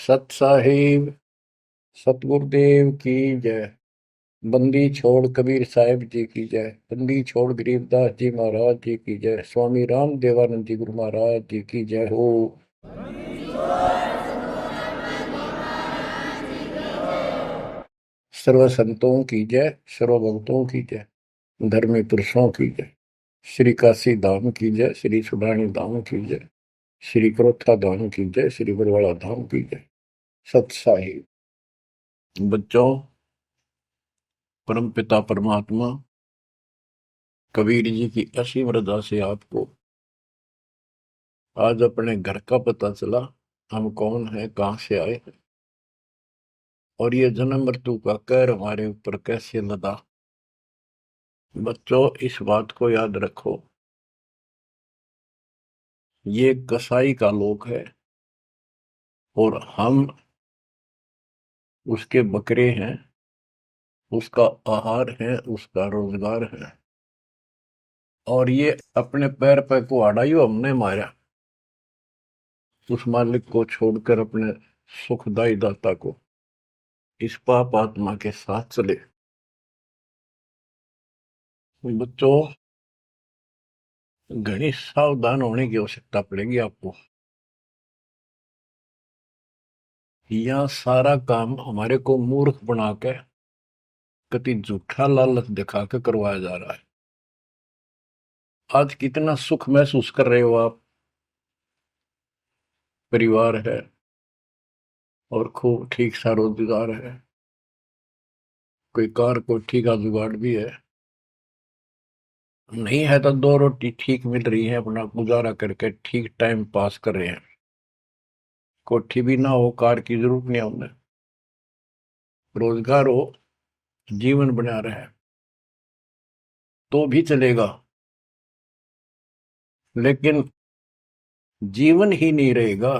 सत साहिब सतगुरुदेव की जय। बंदी छोड़ कबीर साहिब जी की जय। बंदी छोड़ गरीबदास जी महाराज जी की जय। स्वामी राम देवानंद जी गुरु महाराज जी की जय हो। सर्व संतों की जय, सर्व भक्तों की जय, धर्मी पुरुषों की जय। श्री काशी धाम की जय, श्री सुडानी धाम की जय, श्री क्रोथा धाम की जय, श्री बरवाड़ा धाम की जय। सत साहिब बच्चों, परम पिता परमात्मा कबीर जी की असीम रजा से आपको आज अपने घर का पता चला। हम कौन है, कहां से आए हैं, और ये जन्म मृत्यु का कहर हमारे ऊपर कैसे लदा। बच्चों, इस बात को याद रखो, ये कसाई का लोक है और हम उसके बकरे हैं, उसका आहार है, उसका रोजगार है। और ये अपने पैर पे कुहाड़ा ही हमने मारा, उस मालिक को छोड़कर अपने सुखदाई दाता को इस पाप आत्मा के साथ चले। बच्चों, घनी सावधान होने की आवश्यकता पड़ेगी आपको। यह सारा काम हमारे को मूर्ख बना के कति झूठा लालच दिखा के करवाया जा रहा है। आज कितना सुख महसूस कर रहे हो आप, परिवार है और खूब ठीक सा रोजगार है, कोई कार को ठीक जुगाड़ भी है, नहीं है तो दो रोटी ठीक मिल रही है, अपना गुजारा करके ठीक टाइम पास कर रहे हैं। कोठी भी ना हो, कार की जरूरत नहीं है उन्हें, रोजगार हो, जीवन बना रहे तो भी चलेगा। लेकिन जीवन ही नहीं रहेगा,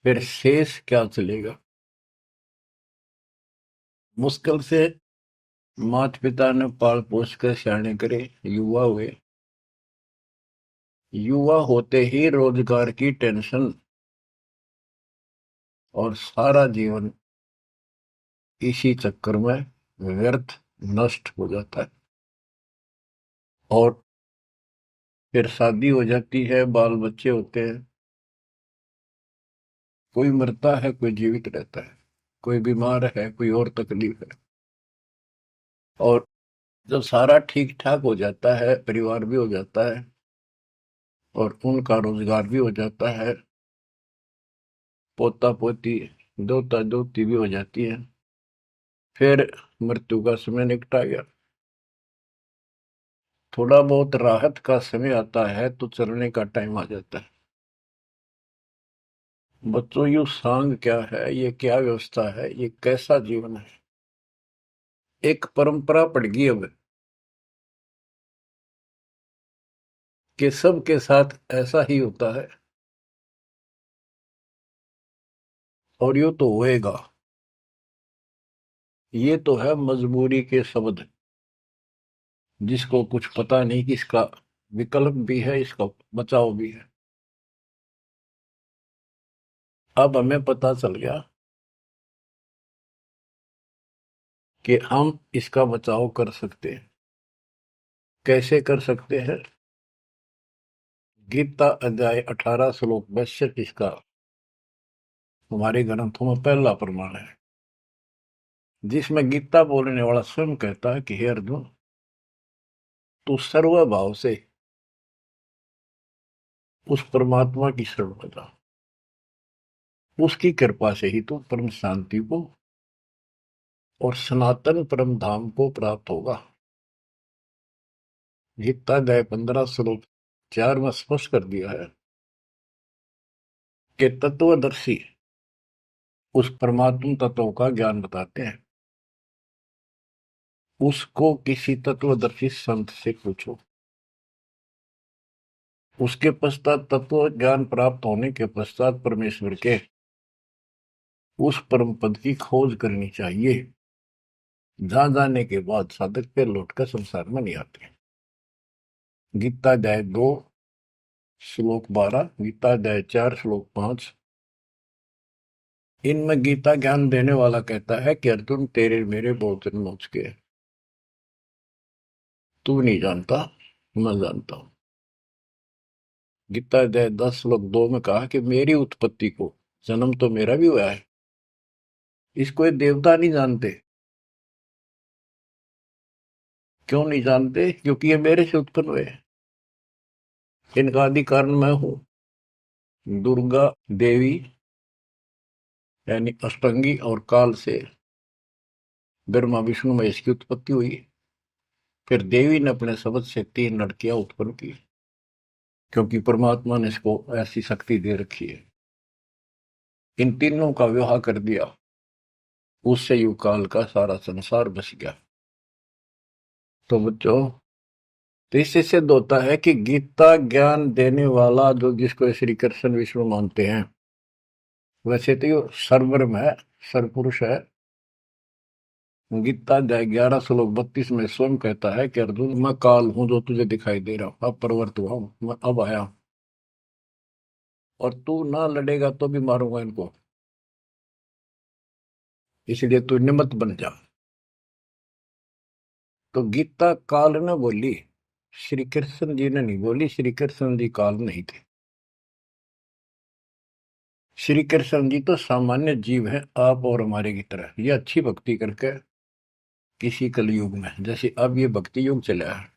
फिर शेष क्या चलेगा। मुश्किल से माता पिता ने पाल पोस कर सियाने करे, युवा हुए, युवा होते ही रोजगार की टेंशन और सारा जीवन इसी चक्कर में व्यर्थ नष्ट हो जाता है। और फिर शादी हो जाती है, बाल बच्चे होते हैं, कोई मरता है, कोई जीवित रहता है, कोई बीमार है, कोई और तकलीफ है। और जब सारा ठीक ठाक हो जाता है, परिवार भी हो जाता है और उनका रोजगार भी हो जाता है, पोता पोती दोता दोती भी हो जाती है, फिर मृत्यु का समय निकटा गया। थोड़ा बहुत राहत का समय आता है तो चलने का टाइम आ जाता है। बच्चों, यू सांग क्या है, ये क्या व्यवस्था है, ये कैसा जीवन है। एक परंपरा पड़ गई अब कि सबके साथ ऐसा ही होता है और यो तो होएगा। ये तो है मजबूरी के शब्द, जिसको कुछ पता नहीं कि इसका विकल्प भी है, इसका बचाव भी है। अब हमें पता चल गया कि हम इसका बचाव कर सकते हैं। कैसे कर सकते हैं? गीता अध्याय 18 श्लोक 62 इसका हमारे ग्रंथों में पहला प्रमाण है, जिसमें गीता बोलने वाला स्वयं कहता है कि हे अर्जुन, तू सर्वभाव से उस परमात्मा की शरण में जा, उसकी कृपा से ही तू परम शांति को और सनातन परम धाम को प्राप्त होगा। गीता अध्याय 15 श्लोक 4 में स्पष्ट कर दिया है कि तत्वदर्शी उस परमात्म तत्व का ज्ञान बताते हैं, उसको किसी तत्वदर्शी संत से पूछो। उसके पश्चात तत्व ज्ञान प्राप्त होने के पश्चात परमेश्वर के उस परम पद की खोज करनी चाहिए, जहां जाने के बाद साधक पे लौटकर संसार में नहीं आते। गीता अध्याय 2 श्लोक 12, गीता अध्याय 4 श्लोक 5, इनमें गीता ज्ञान देने वाला कहता है कि अर्जुन तेरे मेरे बहुत जन्म हो चुके हैं, तू नहीं जानता, मैं जानता हूं। गीता अध्याय 10 श्लोक 2 में कहा कि मेरी उत्पत्ति को, जन्म तो मेरा भी हुआ है, इसको ये देवता नहीं जानते। क्यों नहीं जानते? क्योंकि ये मेरे से उत्पन्न हुए हैं। इनका आदि कारण मैं हूं। दुर्गा देवी यानी अष्टंगी और काल से ब्रह्मा विष्णु महेश की उत्पत्ति हुई। फिर देवी ने अपने शब्द से 3 लड़कियां उत्पन्न की, क्योंकि परमात्मा ने इसको ऐसी शक्ति दे रखी है। इन तीनों का विवाह कर दिया, उससे युग काल का सारा संसार बस गया। तो बच्चों, तो इससे सिद्ध होता है कि गीता ज्ञान देने वाला जो, जिसको श्री कृष्ण विष्णु मानते हैं, वैसे तो ये सर्वब्रह्म है, सर्वपुरुष है। गीता अध्याय 11 श्लोक 32 में स्वयं कहता है कि अर्जुन, मैं काल हूं जो तुझे दिखाई दे रहा हूं, अब प्रवर्त हुआ हूं, मैं अब आया हूं, और तू ना लड़ेगा तो भी मारूंगा इनको, इसलिए तू निमित्त बन जा। तो गीता काल ने बोली, श्री कृष्ण जी ने नहीं बोली। श्री कृष्ण जी काल नहीं थे। श्री कृष्ण जी तो सामान्य जीव है, आप और हमारे की तरह। ये अच्छी भक्ति करके किसी कलयुग में, जैसे अब ये भक्ति युग चला है,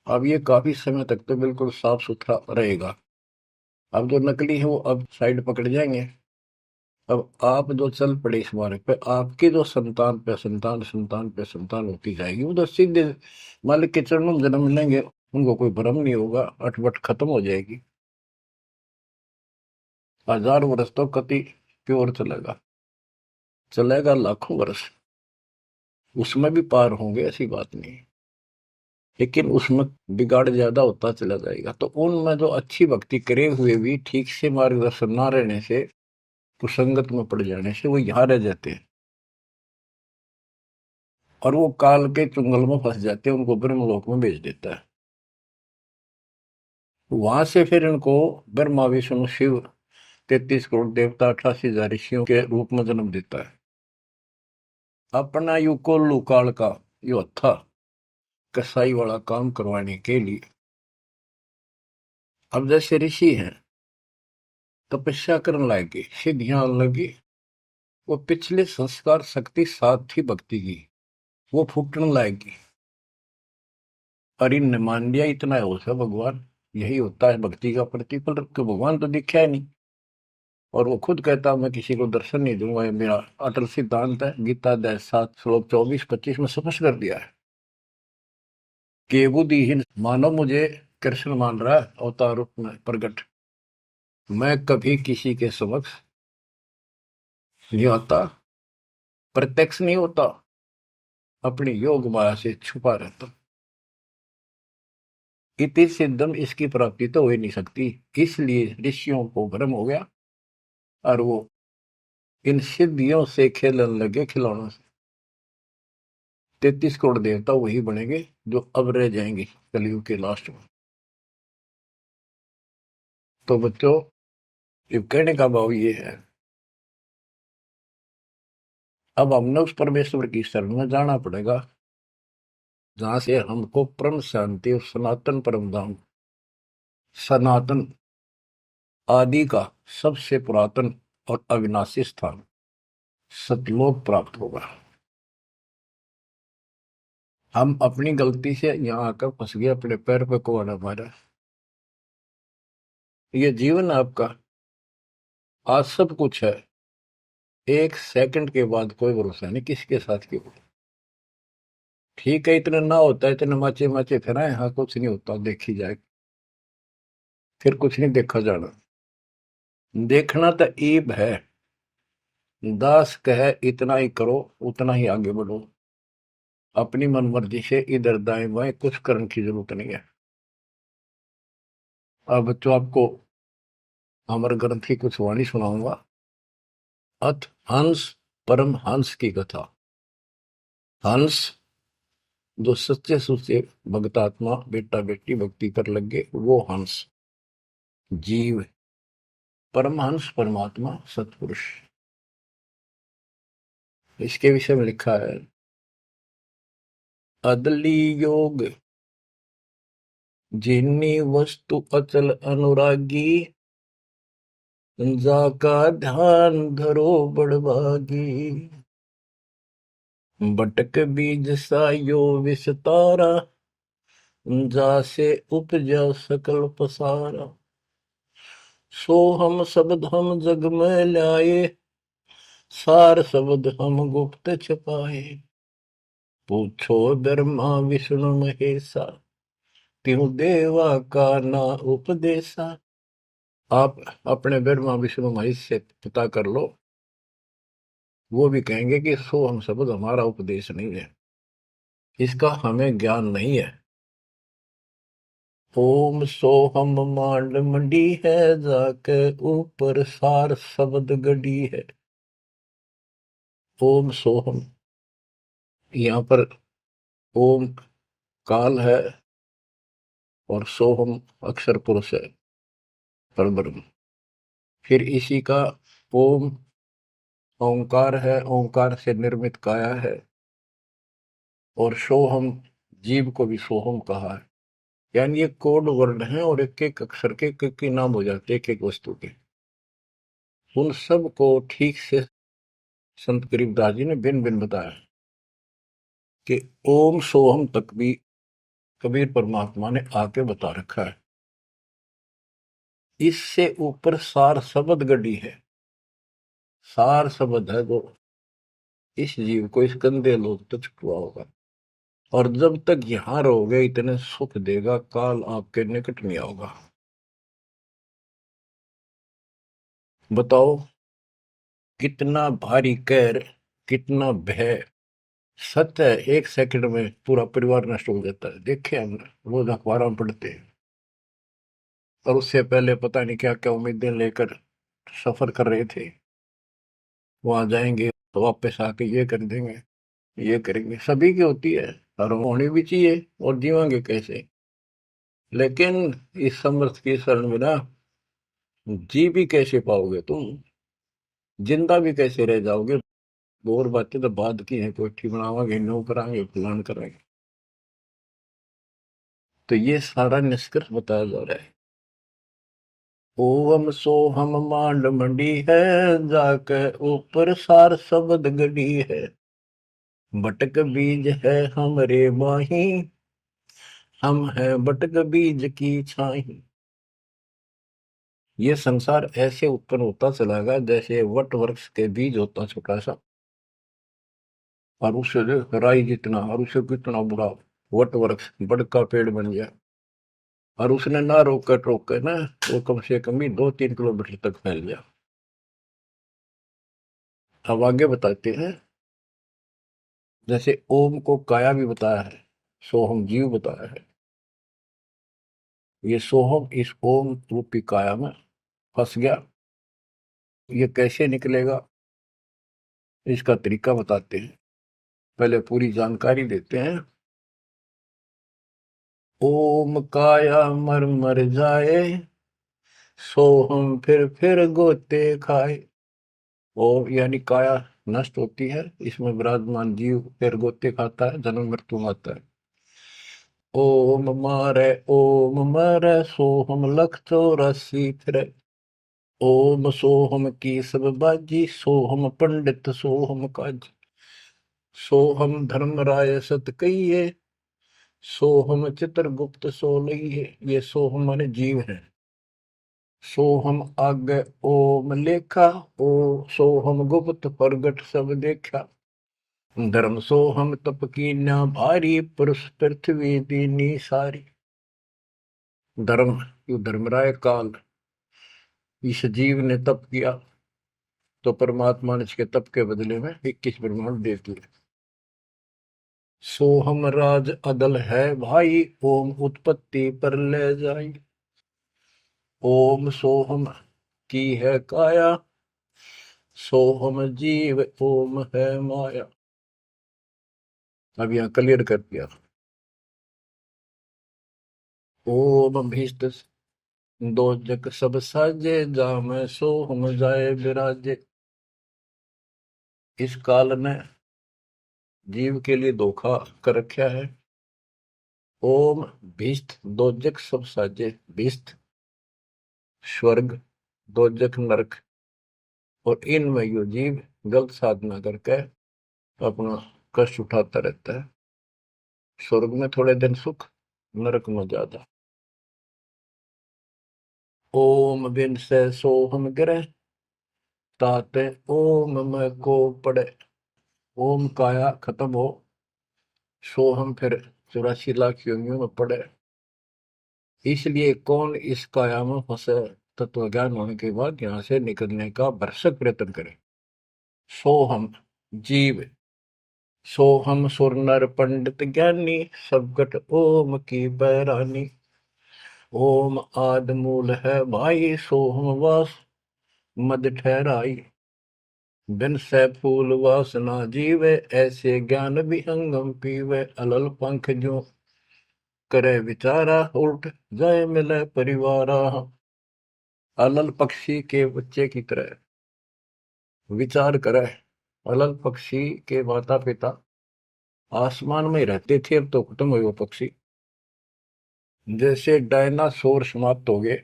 अब ये काफी समय तक तो बिल्कुल साफ सुथरा रहेगा। अब जो नकली है वो अब साइड पकड़ जाएंगे। अब आप जो चल पड़े इस मार्ग पे, आपकी जो संतान पे संतान संतान पे संतान होती जाएगी, वो तो सीधे मालिक के चरणों में जन्म लेंगे। उनको कोई भ्रम नहीं होगा, अटपट खत्म हो जाएगी। 1000 वर्ष तो कति प्योर चलेगा, चलेगा लाखों वर्ष, उसमें भी पार होंगे, ऐसी बात नहीं। लेकिन उसमें बिगाड़ ज्यादा होता चला जाएगा। तो उनमें जो अच्छी भक्ति करे हुए भी ठीक से मार्गदर्शन ना रहने से, कुसंगत में पड़ जाने से, वो यहाँ रह जाते हैं और वो काल के चुंगल में फंस जाते हैं, उनको ब्रह्मलोक में भेज देता है। वहां से फिर इनको ब्रह्मा विष्णु शिव 33 करोड़ देवता 88,000 ऋषियों के रूप में जन्म देता है। अपना युकोल्लू काल का यो था कसाई वाला काम करवाने के लिए। अब जैसे ऋषि हैं, तपस्या करने लगे, सिद्धियां लगी, वो पिछले संस्कार शक्ति साथ थी भक्ति की, वो फूटने लायकी। और इनने मान लिया इतना हो सा भगवान, यही होता है भक्ति का प्रतिफल। तो भगवान तो दिखा है नहीं, और वो खुद कहता मैं किसी को दर्शन नहीं दूंगा, ये मेरा अटल सिद्धांत है। गीता अध्याय 7 श्लोक 24-25 में स्पष्ट कर दिया है कि बुद्धिहीन मानव मुझे कृष्ण मान रहा है अवतार रूप में प्रकट, मैं कभी किसी के समक्ष नहीं आता, प्रत्यक्ष नहीं होता, अपनी योग माया से छुपा रहता। इति सिद्धम, इसकी प्राप्ति तो हो ही नहीं सकती। इसलिए ऋषियों को भ्रम हो गया और वो इन सिद्धियों से खेलने लगे, खिलौनों से। 33 करोड़ देवता वही बनेंगे जो अब रह जाएंगे कलयुग के लास्ट में। तो बच्चों, ये कहने का भाव ये है, अब हमने उस परमेश्वर की शरण में जाना पड़ेगा जहां से हमको परम शांति और सनातन परम धाम, सनातन आदि का सबसे पुरातन और अविनाशी स्थान सतलोक प्राप्त होगा। हम अपनी गलती से यहाँ आकर फंस गए, अपने पैर पे कौन हमारा। ये जीवन आपका, आज सब कुछ है, 1 सेकंड के बाद कोई भरोसा नहीं किसके साथ क्यों। ठीक है, इतना ना होता है, इतने माचे माचे फिराए, हाँ कुछ नहीं होता, देखी जाए, फिर कुछ नहीं देखा जाना। देखना तो ईब है, दास कहे इतना ही करो, उतना ही आगे बढ़ो, अपनी मन मर्जी से इधर दाएं बाएं कुछ करने की जरूरत नहीं है। अब बच्चों, आपको अमर ग्रंथ की कुछ वाणी सुनाऊंगा। अथ हंस परम हंस की कथा। हंस जो सच्चे सुच्चे भक्तात्मा बेटा बेटी भक्ति कर लगे, वो हंस जीव। परमहंस परमात्मा सतपुरुष, इसके विषय में लिखा है, अदली योग जिन्नी वस्तु अचल अनुरागी, जाका ध्यान धरो बड़भागी। बटक बीज सायो विस्तारा, जासे उपजा सकल पसारा। सो हम शब्द हम जग में लाए, सार शब्द हम गुप्त छपाए। पूछो ब्रह्मा विष्णु महेशा, त्यों देवा का ना उपदेशा। आप अपने ब्रह्मा विष्णु महेश से पता कर लो, वो भी कहेंगे कि सो हम शब्द हमारा उपदेश नहीं है, इसका हमें ज्ञान नहीं है। ओम सोहम मांड मंडी है, जाके ऊपर सार शब्द गड़ी है। ओम सोहम, यहाँ पर ओम काल है और सोहम अक्षर पुरुष है, परब्रह्म। फिर इसी का ओम ओंकार है, ओंकार से निर्मित काया है, और सोहम जीव को भी सोहम कहा है। यानी ये कोड वर्ण है और एक एक अक्षर के एक नाम हो जाते हैं, एक एक वस्तु के। उन सब को ठीक से संत गरीबदास जी ने भिन्न भिन्न बताया कि ओम सोहम तक भी कबीर परमात्मा ने आके बता रखा है। इससे ऊपर सार शब्द गढ़ी है, सार शब्द है जो इस जीव को इस गंदे लोग तक छुआ होगा, और जब तक यहां रहोगे इतने सुख देगा, काल आपके निकट नहीं आओगा। बताओ कितना भारी कहर, कितना भय। सत्य है, एक सेकंड में पूरा परिवार नष्ट हो जाता है, देखे हमने, रोज अखबारों में पढ़ते हैं। और उससे पहले पता नहीं क्या क्या उम्मीदें लेकर सफर कर रहे थे, वहां जाएंगे तो वापस आके ये कर देंगे, ये करेंगे। सभी की होती है और होनी भी चाहिए, और जीवांगे कैसे। लेकिन इस समर्थ की शरण में ना जी भी कैसे पाओगे तुम, जिंदा भी कैसे रह जाओगे। और बातें तो बाद की है, कोठी बनावांगे, नो करांगे, प्लान करांगे। तो ये सारा निष्कर्ष बताया जा रहा है। ओम सोहम मांड मंडी है, जाके ऊपर सार शब्द गढ़ी है। बटक बीज है हमरे माही, हम है बटक बीज की छाही। ये संसार ऐसे उत्पन्न होता चला गया जैसे वट वृक्ष के बीज होता छोटा सा, और उससे राई जितना, और उससे कितना बड़ा वट वृक्ष बड़का पेड़ बन गया। और उसने ना रोक कर टोक कर ना, वो कम से कम भी 2-3 किलोमीटर तक फैल गया। अब आगे बताते हैं, जैसे ओम को काया भी बताया है, सोहम जीव बताया है। ये सोहम इस ओम रूपी काया में फंस गया, ये कैसे निकलेगा, इसका तरीका बताते हैं। पहले पूरी जानकारी देते हैं। ओम काया मर मर जाए, सोहम फिर गोते खाए। ओम यानी काया नष्ट होती है, इसमें विराजमान जीव फिर गोते खाता है, जन्म मृत्यु आता है। ओम मारे सोहम लख 84 फिरे। ओम सोहम की सब बाजी, सोहम पंडित सोहम काज। सोहम धर्म राय सत कहिए, सोहम चित्रगुप्त सो लइए। ये सोहम माने जीव है। सोहम आगे ओम लेखा, ओ सोहम गुप्त प्रगट सब देखा। धर्म सोहम तप की ना भारी, पुरुष पृथ्वी दीनी सारी। धर्म, यो धर्मराय काल, इस जीव ने तप किया तो परमात्मा ने इसके तप के बदले में 21 ब्रह्मांड दे दिए। सोहम राज अदल है भाई, ओम उत्पत्ति पर ले जाई। ओम सोहम की है काया, सोहम जीव ओम है माया। अब यहां क्लियर कर दिया। ओम भीष्ट दो जग सब साजे, जाम सो हम जाए विराजे। इस काल ने जीव के लिए धोखा कर रखा है। ओम भीष्ट दोजक सब साजे, भीष्ट स्वर्ग, दोजक नरक, और इनमें यो जीव गलत साधना करके अपना कष्ट उठाता रहता है। स्वर्ग में थोड़े दिन सुख, नरक में ज्यादा। ओम बिन से सोहम गिरे, ताते ओम में को पड़े। ओम काया खत्म हो, सोहम फिर 84 लाख योनियों में पड़े। इसलिए कौन इस काया में फंसे, तत्व ज्ञान होने के बाद यहां से निकलने का भरसक प्रयत्न करे। सोहम जीव, सोहम सुर नर पंडित ज्ञानी, सबगट ओम की बैरानी। ओम आद मूल है भाई, सोहम वास मद ठहराई। बिन से फूल वासना जीवे, ऐसे ज्ञान विहंगम पीवे। अलल पंख जो करे विचारा, उल्ट जाए मिले परिवारा। अलल पक्षी के बच्चे की तरह विचार करे। अलल पक्षी के माता पिता आसमान में रहते थे, अब तो खत्म हुए वो पक्षी। जैसे डायनासोर समाप्त हो गए।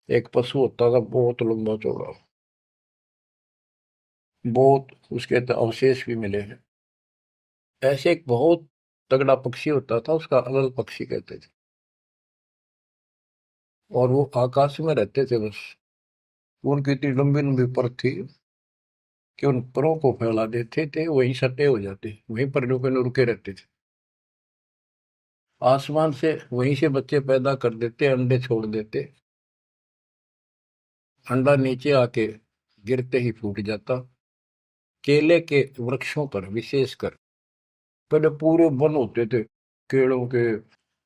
एक पशु होता था बहुत लंबा चौड़ा, बहुत उसके तो अवशेष भी मिले हैं। ऐसे एक बहुत तगड़ा पक्षी होता था, उसका अलल पक्षी कहते थे। और वो आकाश में रहते थे बस। उनकी इतनी लंबी लंबी पर थी कि उन परों को फैला देते थे, वहीं सटे हो जाते, वहीं पर रुके न रुके रहते थे। आसमान से वहीं से बच्चे पैदा कर देते, अंडे छोड़ देते। अंडा नीचे आके गिरते ही फूट जाता। केले के वृक्षों पर विशेषकर पहले पूरे वन होते थे, केलों के,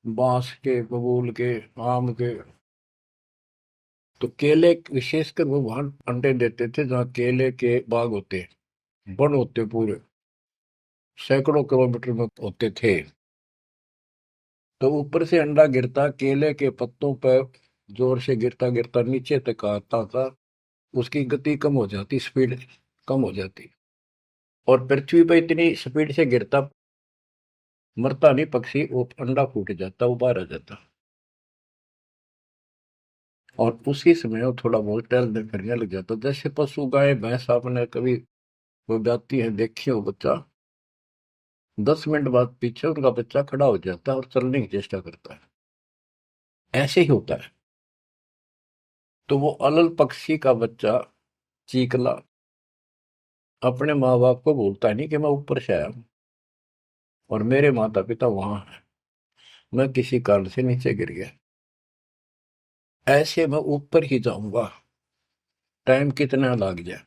बांस के, बबूल के, आम के। तो केले विशेषकर वो वहां अंडे देते थे जहाँ केले के बाग होते, वन होते पूरे, सैकड़ों किलोमीटर में होते थे। तो ऊपर से अंडा गिरता, केले के पत्तों पर जोर से गिरता गिरता नीचे तक आता था। उसकी गति कम हो जाती, स्पीड कम हो जाती, और पृथ्वी पर इतनी स्पीड से गिरता, मरता नहीं पक्षी, वो अंडा फूट जाता, वो बाहर आ जाता। और उसी समय वो थोड़ा बहुत टहलने फिरने लग जाता। जैसे पशु गाय भैंस आपने कभी वो जाती है देखी हो, बच्चा 10 मिनट बाद पीछे उनका बच्चा खड़ा हो जाता है और चलने की चेष्टा करता है। ऐसे ही होता है। तो वो अलल पक्षी का बच्चा चीकला अपने माँ बाप को बोलता नहीं कि मैं ऊपर से आया हूं और मेरे माता पिता वहां हैं, मैं किसी कारण से नीचे गिर गया, ऐसे मैं ऊपर ही जाऊंगा, टाइम कितना लग जाए।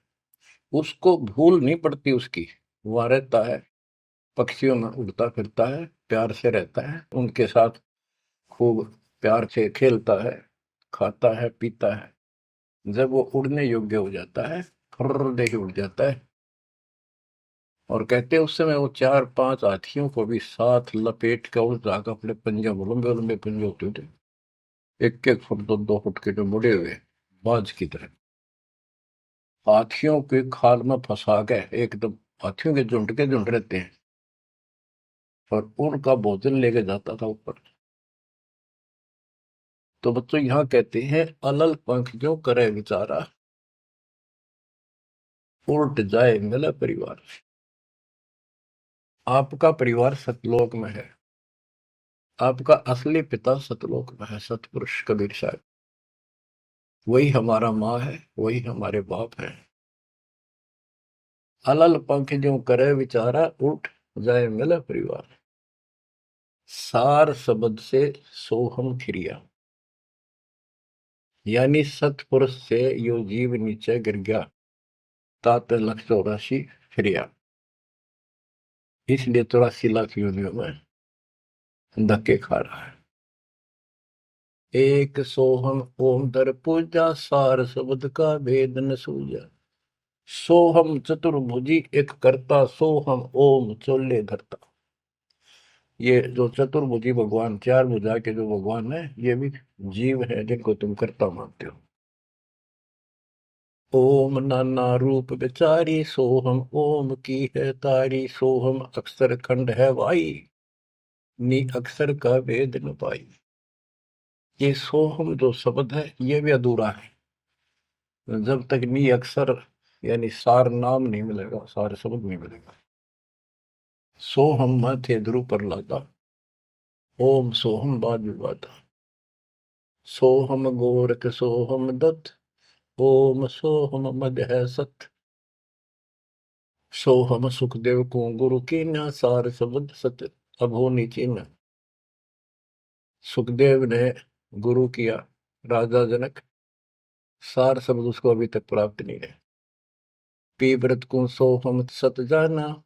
उसको भूल नहीं पड़ती उसकी, वहां रहता है, पक्षियों में उड़ता फिरता है, प्यार से रहता है उनके साथ, खूब प्यार से खेलता है, खाता है, पीता है। जब वो उड़ने योग्य हो जाता है, फर्र दे के उड़ जाता है। और कहते हैं उस समय वो 4-5 हाथियों को भी साथ लपेट कर उड़ जाकर अपने पंजे में, लंबे लंबे पंजे होते थे, 1-1 फुट 2-2 फुट के, जो मुड़े हुए बाज की तरह, हाथियों के खाल में फंसा के एकदम, हाथियों के झुंड रहते हैं, और उनका भोजन लेके जाता था ऊपर। तो बच्चों यहाँ कहते हैं अलल पंख जो करे विचारा, उल्ट जाए मिला परिवार। आपका परिवार सतलोक में है, आपका असली पिता सतलोक में है, सतपुरुष कबीर साहब। वही हमारा माँ है, वही हमारे बाप है। अलल पंख जो करे विचारा, उठ जाए मिला परिवार। सार शब्द से सोहम फिरिया, यानी सतपुरुष से यो जीव नीचे गिर गया, तात 184 फिरिया। इसलिए 84 लाख योनियों में धक्के खा रहा है। एक सोहम ओम दर पूजा, सार शब्द का भेद न सूझा। सोहम चतुर्भुजी एक करता, सोहम ओम चोले धरता। ये जो चतुर्भुजी भगवान, चार भुजा के जो भगवान है, ये भी जीव है जिनको तुम कर्ता मानते हो। ओम नाना रूप विचारी सोहम, ओम की है तारी सोहम, अक्षर खंड है वाई, नी अक्षर का वेद न पाई। ये सोहम जो शब्द है ये भी अधूरा है, जब तक नी अक्षर यानी सार नाम नहीं मिलेगा, सार शब्द नहीं मिलेगा। सोहम माथे ध्रुव पर लादा, ओम सोहम बाद विवादा, सोहम गोरख सोहम दत्त, ओम सोहम मद है सत, सोहम सुखदेव को गुरु की न, सार शब्द सत अभो नीचीन। सुखदेव ने गुरु किया राजा जनक, सार शब्द उसको अभी तक प्राप्त नहीं है। पी व्रत को सोहम सत जाना,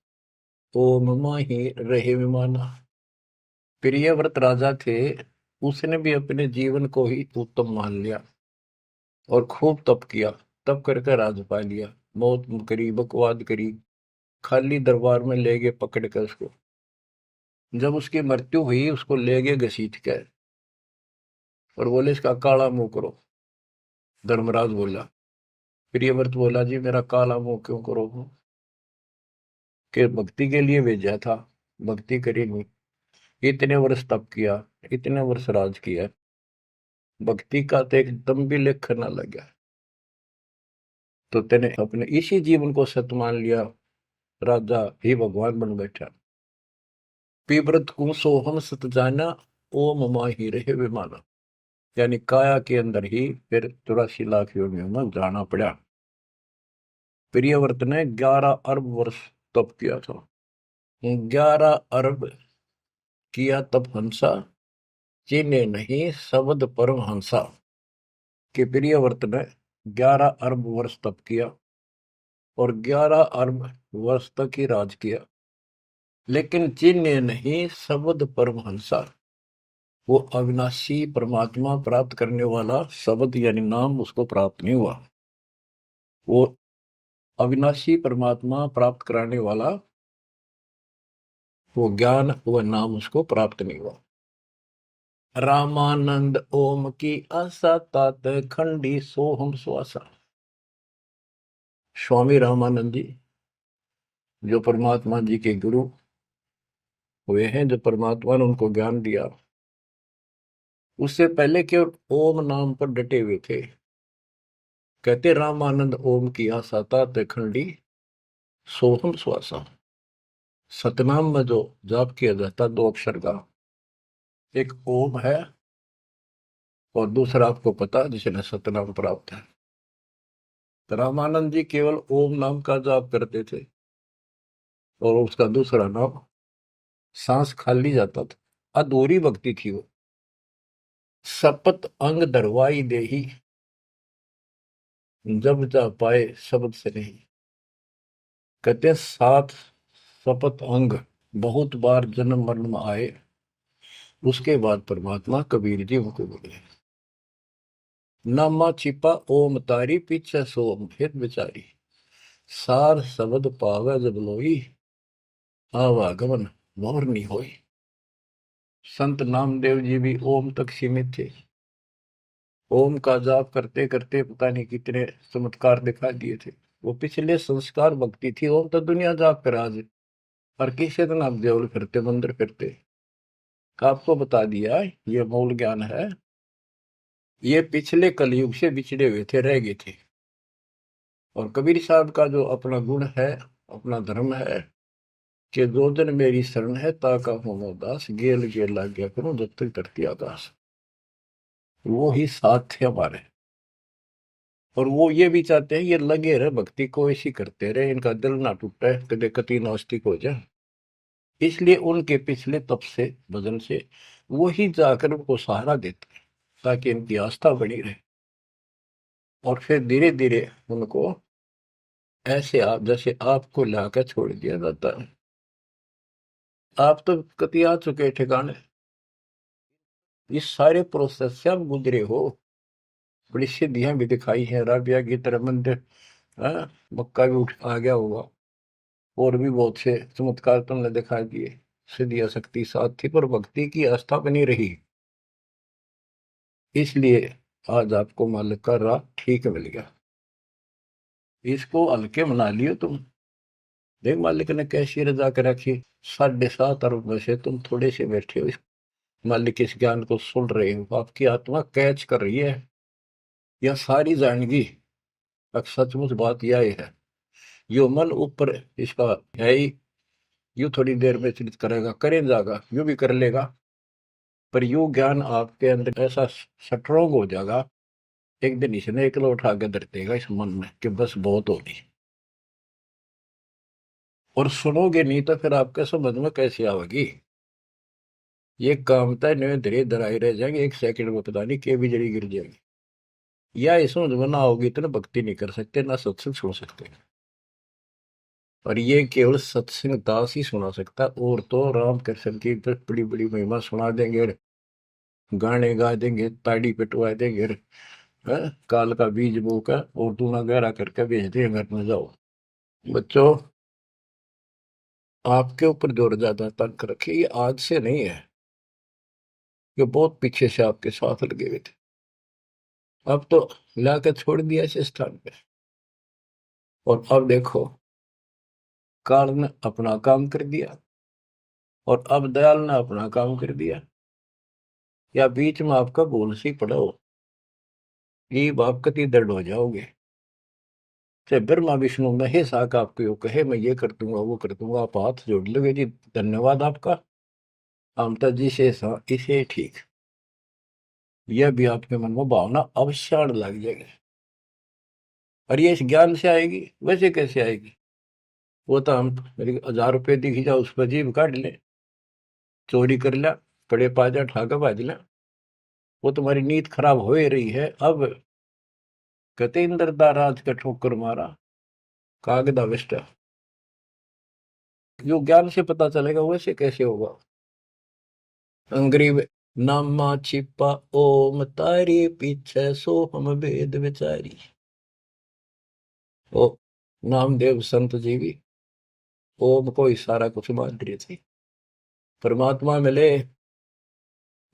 ओम माही रहे विमाना। प्रियव्रत राजा थे, उसने भी अपने जीवन को ही उत्तम मान लिया और खूब तप किया। तप करके राज पा लिया, मौत करी, बकवाद करी, खाली दरबार में ले गए पकड़ कर उसको। जब उसकी मृत्यु हुई उसको ले गए घसीट कर और बोले इसका काला मुंह करो। धर्मराज बोला, प्रियव्रत बोला जी मेरा काला मुंह क्यों करो, कि भक्ति के लिए भेजा था, भक्ति करी नहीं, इतने वर्ष तप किया, इतने वर्ष राज किया, भक्ति का तो एकदम भी लेख न लगा, तो तेने अपने इसी जीवन को सत्य मान लिया, राजा ही भगवान बन बैठा। पीव्रत को सोहम सत जाना, ओम माही रहे विमाना। यानी काया के अंदर ही फिर 84 लाख योनियों में जाना पड़ा। प्रियव्रत ने 11 अरब वर्ष तप किया था। 11 अरब किया तप हंसा, चीने नहीं शब्द परम हंसा। कि प्रियव्रत ने 11 अरब वर्ष तप किया और 11 अरब वर्ष तक ही राज किया, लेकिन चीने नहीं शब्द परम हंसा। वो अविनाशी परमात्मा प्राप्त करने वाला शब्द यानी नाम उसको प्राप्त नहीं हुआ। वो अविनाशी परमात्मा प्राप्त कराने वाला वो ज्ञान, वो नाम उसको प्राप्त नहीं हुआ। रामानंद ओम की आशा, तात खंडी सोहम स्वासा। स्वामी रामानंद जी जो परमात्मा जी के गुरु हुए हैं, जो परमात्मा ने उनको ज्ञान दिया, उससे पहले केवल ओम नाम पर डटे हुए थे। कहते रामानंद ओम की आशा, तात खंडी सोहम स्वासा। सतनाम में जो जाप किया जाता 2 अक्षर का, एक ओम है और दूसरा आपको पता जिसने सतनाम प्राप्त है। तो रामानंद जी केवल ओम नाम का जाप करते थे और उसका दूसरा नाम, सांस खाली जाता था, अधूरी भक्ति थी वो। सपत अंग दरवाई देही, जब जा पाए शब्द से नहीं। कहते 7 सपत अंग बहुत बार जन्म मरण में आए, उसके बाद परमात्मा कबीर जी उनको बोले, नामा छिपा ओम तारी, पीछे सोम हित विचारी। सार शब्द पावे जब लोई, आवागमन मोर नहीं होई। संत नामदेव जी भी ओम तक सीमित थे। ओम का जाप करते करते पता नहीं कितने चमत्कार दिखा दिए थे। वो पिछले संस्कार भक्ति थी। ओम तो दुनिया जाप कर आज, और किसी दिन आप देवल फिरते मंदिर फिरते। आपको बता दिया ये मूल ज्ञान है। ये पिछले कलयुग से बिछड़े हुए थे, रह गए थे। और कबीर साहब का जो अपना गुण है, अपना धर्म है कि दो दिन मेरी शरण है, ताका हो दास, गेल गेल लाग गया करूं जब तक धरती आकाश। वो ही साथ थे हमारे। और वो ये भी चाहते हैं ये लगे रहे भक्ति को, ऐसी करते रहे, इनका दिल ना टूटे, कदे कति नास्तिक हो जाए। इसलिए उनके पिछले तप से, भजन से वो ही जाकर उनको सहारा देते हैं ताकि इनकी आस्था बनी रहे। और फिर धीरे धीरे उनको ऐसे आप जैसे आपको लाकर छोड़ दिया जाता है। आप तो कति आ चुके ठिकाने, इस सारे प्रोसेस से आप गुजरे हो, बड़ी सिद्धियां भी दिखाई हैं। राबिया की तरह मंदिर, मक्का भी उठ आ गया होगा, और भी बहुत से चमत्कार तुमने दिखा दिए। सिद्धि शक्ति साथ थी पर भक्ति की आस्था बनी रही, इसलिए आज आपको मालिक का राह ठीक मिल गया। इसको हल्के मना लियो तुम। देख मालिक ने कैसी रजा कर रखी, 7.5 अरब में से तुम थोड़े से बैठे हो, मालिक इस ज्ञान को सुन रहे हो, आपकी आत्मा कैच कर रही है, यह सारी जानेगी। अब सचमुच बात यह है, यो मन ऊपर इसका है ही, यू थोड़ी देर में चिंतित करेगा, करें जाएगा, यू भी कर लेगा, पर यू ज्ञान आपके अंदर ऐसा स्ट्रोंग हो जाएगा, एक दिन इसने एकला उठा के धर देगा इस मन में कि बस बहुत होगी। और सुनोगे नहीं तो फिर आपके समझ में कैसे आवेगी। ये कामता नहीं धीरे धराई रह जाएंगे, एक सेकंड में पता नहीं के भी जड़ी गिर जाएगी। या इस समझ में ना होगी तो ना भक्ति नहीं कर सकते, ना सत्संग सुन सकते। और ये केवल सत्संग दास ही सुना सकता, और तो राम कृष्ण की बड़ी बड़ी महिमा सुना देंगे, गाने गा देंगे, ताड़ी पिटवा देंगे, काल का बीज बो का और दूना गहरा करके भेज देंगे घर में, जाओ। बच्चों, आपके ऊपर जोर ज्यादा तंक रखिए, ये आज से नहीं है, ये बहुत पीछे से आपके साथ लगे हुए थे, अब तो लाकर छोड़ दिया इस स्थान पे। और अब देखो, काल ने अपना काम कर दिया और अब दयाल ने अपना काम कर दिया, या बीच में आपका भूल सी पड़ा हो, ये आप कति दर्द हो जाओगे। चाहे ब्रह्मा विष्णु महेश आका आपको यो कहे मैं ये कर दूंगा वो कर दूंगा, आप हाथ जोड़ लोगे जी धन्यवाद आपका, ममता जी से इसे ठीक, यह भी आपके मन में भावना अवश्य लग जाएगी। और ये इस ज्ञान से आएगी, वैसे कैसे आएगी, वो तो हम मेरे 1000 रुपये दिखी जाओ उस पर जीभ काट ले, चोरी कर लिया, कड़े पाजा ठाका बाज लिया, वो तुम्हारी नीयत खराब हो ही रही है। अब कहते इंद्रदा राज का ठोकर मारा कागदा विष्टा, जो ज्ञान से पता चलेगा वैसे कैसे होगा। अंग्रेज नामा छिपा ओम तारी पीछे सो हम भेद विचारी, ओ नामदेव संत जी भी ओम को इशारा कुछ मान रही थी, परमात्मा मिले,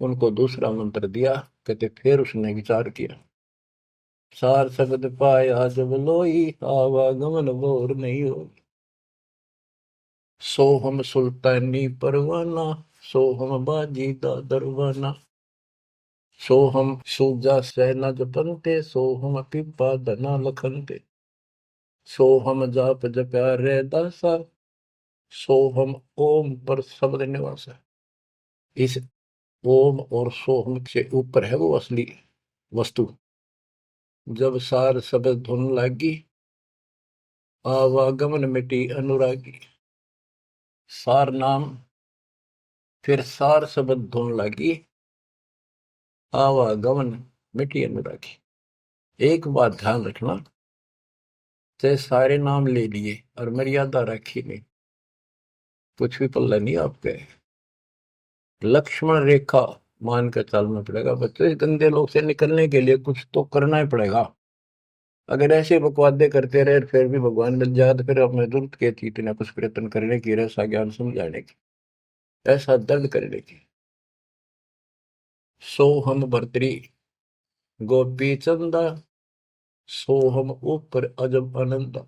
उनको दूसरा मंत्र दिया, कहते फिर उसने विचार किया, सार शब्द पाया जब लोई आवागमन बोर नहीं हो, सो हम सुल्तानी परवाना, सो हम बाजी दा दरवाना, सो हम सूजा सेना जपनते, सो हम पिपा धना लखनते, सो हम जाप जप्या रे दासा, सो हम ओम पर शब्द निवास है। इस ओम और सोहम से ऊपर है वो असली वस्तु। जब सार शब्द धुन लागी, आवागमन मिटी अनुरागी, सार नाम फिर सार शब्द धुन लागी, आवागमन मिटी अनुरागी। एक बात ध्यान रखना, चाहे सारे नाम ले लिए और मर्यादा रखी नहीं, कुछ भी पल्ला नहीं आपके, लक्ष्मण रेखा मान कर चलना पड़ेगा। बच्चों, इस गंदे लोग से निकलने के लिए कुछ तो करना ही पड़ेगा। अगर ऐसे बकवादे करते रहे फिर भी भगवान मिल जाए तो फिर हमें जरूरत क्या थी इतना कुछ प्रयत्न करने की, ऐसा ज्ञान समझाने की, ऐसा दर्द करने की। सो हम भर्तरी गोपी चंदा, सो हम ऊपर अजब आनंदा,